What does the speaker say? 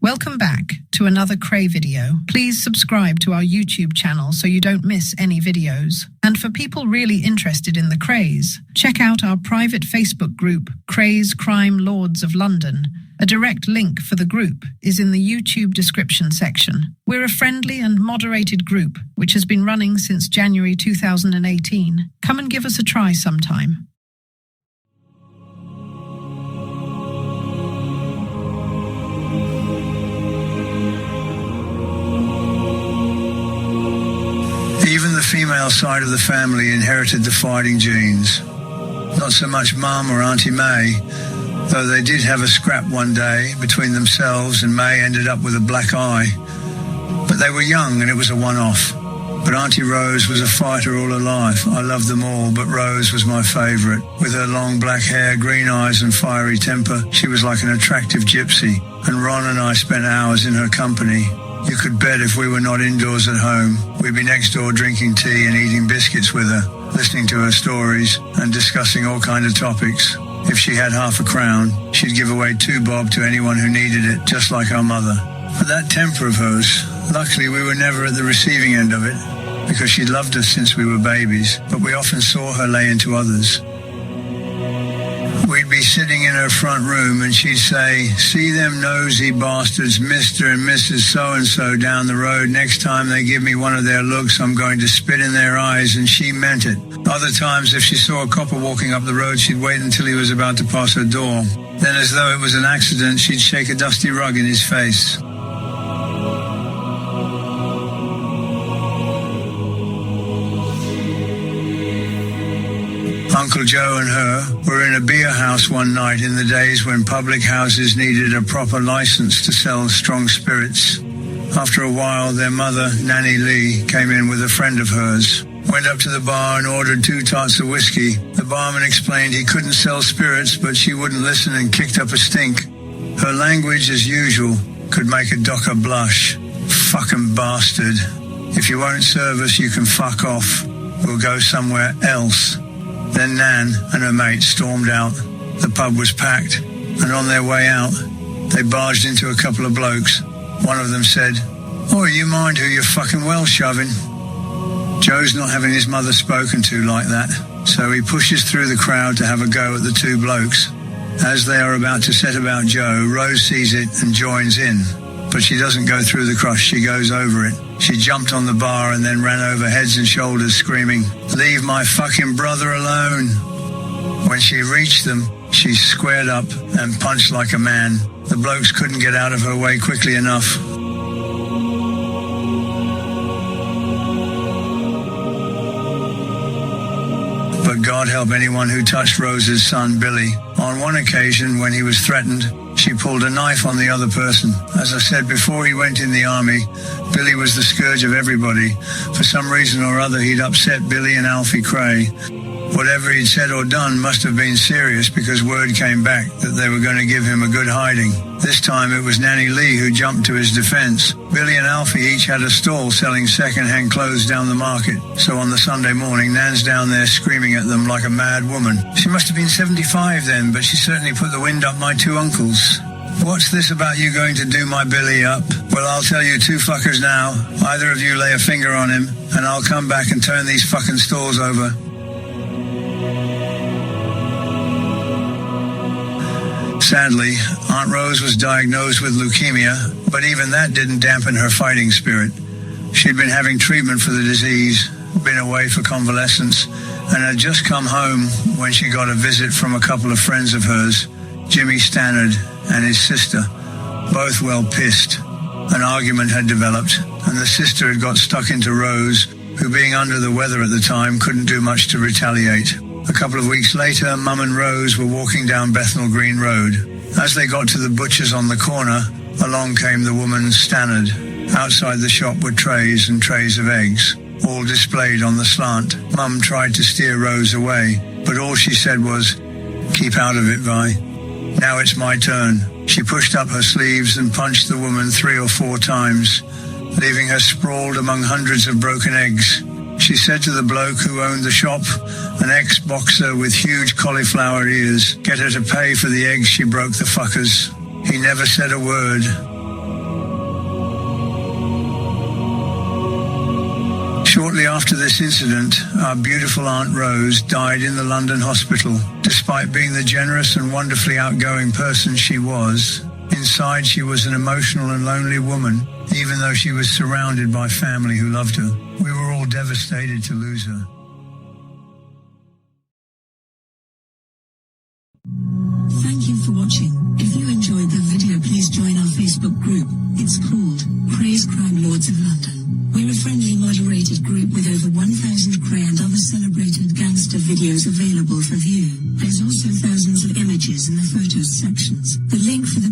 Welcome back to another Kray video. Please subscribe to our YouTube channel so you don't miss any videos. And for people really interested in the Krays, check out our private Facebook group, Krays Crime Lords of London. A direct link for the group is in the YouTube description section. We're a friendly and moderated group which has been running since January 2018. Come and give us a try sometime. Even the female side of the family inherited the fighting genes. Not so much Mum or Auntie May, though they did have a scrap one day between themselves and May ended up with a black eye. But they were young and it was a one-off. But Auntie Rose was a fighter all her life. I loved them all, but Rose was my favourite. With her long black hair, green eyes and fiery temper, she was like an attractive gypsy. And Ron and I spent hours in her company. You could bet if we were not indoors at home, we'd be next door drinking tea and eating biscuits with her, listening to her stories and discussing all kinds of topics. If she had half a crown, she'd give away 2 bob to anyone who needed it, just like our mother. But that temper of hers, luckily we were never at the receiving end of it, because she loved us since we were babies, but we often saw her lay into others. We'd be sitting in her front room and she'd say, "See them nosy bastards, Mr. and Mrs. So-and-so down the road. Next time they give me one of their looks, I'm going to spit in their eyes," and she meant it. Other times, if she saw a copper walking up the road, she'd wait until he was about to pass her door. Then, as though it was an accident, she'd shake a dusty rug in his face. Uncle Joe and her were in a beer house one night in the days when public houses needed a proper license to sell strong spirits. After a while, their mother, Nanny Lee, came in with a friend of hers. Went up to the bar and ordered 2 tarts of whiskey. The barman explained he couldn't sell spirits, but she wouldn't listen and kicked up a stink. Her language, as usual, could make a docker blush. "Fucking bastard. If you won't serve us, you can fuck off. We'll go somewhere else." Then Nan and her mate stormed out. The pub was packed, and on their way out, they barged into a couple of blokes. One of them said, "Oh, you mind who you're fucking well shoving?" Joe's not having his mother spoken to like that, so he pushes through the crowd to have a go at the 2 blokes. As they are about to set about Joe, Rose sees it and joins in. But she doesn't go through the crush, she goes over it. She jumped on the bar and then ran over heads and shoulders screaming, "Leave my fucking brother alone." When she reached them, she squared up and punched like a man. The blokes couldn't get out of her way quickly enough. But God help anyone who touched Rose's son, Billy. On one occasion, when he was threatened, she pulled a knife on the other person. As I said before he went in the army, Billy was the scourge of everybody. For some reason or other, he'd upset Billy and Alfie Kray. Whatever he'd said or done must have been serious because word came back that they were going to give him a good hiding. This time it was Nanny Lee who jumped to his defense. Billy and Alfie each had a stall selling second-hand clothes down the market. So on the Sunday morning, Nan's down there screaming at them like a mad woman. She must have been 75 then, but she certainly put the wind up my 2 uncles. "What's this about you going to do my Billy up? Well, I'll tell you 2 fuckers now. Either of you lay a finger on him, and I'll come back and turn these fucking stalls over." Sadly, Aunt Rose was diagnosed with leukemia, but even that didn't dampen her fighting spirit. She'd been having treatment for the disease, been away for convalescence, and had just come home when she got a visit from a couple of friends of hers, Jimmy Stannard and his sister, both well pissed. An argument had developed, and the sister had got stuck into Rose, who being under the weather at the time couldn't do much to retaliate. A couple of weeks later, Mum and Rose were walking down Bethnal Green Road. As they got to the butcher's on the corner, along came the woman Stannard. Outside the shop were trays and trays of eggs, all displayed on the slant. Mum tried to steer Rose away, but all she said was, "Keep out of it, Vi. Now it's my turn." She pushed up her sleeves and punched the woman 3 or 4 times, leaving her sprawled among hundreds of broken eggs. She said to the bloke who owned the shop, an ex-boxer with huge cauliflower ears, get her to pay for the eggs she broke the fuckers. He never said a word. Shortly after this incident, our beautiful Aunt Rose died in the London hospital. Despite being the generous and wonderfully outgoing person she was, inside she was an emotional and lonely woman, even though she was surrounded by family who loved her. We were all devastated to lose her. Thank you for watching. If you enjoyed the video, please join our Facebook group. It's called Krays Crime Lords of London. We're a friendly moderated group with over 1,000 Kray and other celebrated gangster videos available for view. There's also thousands of images in the photos sections. The link for the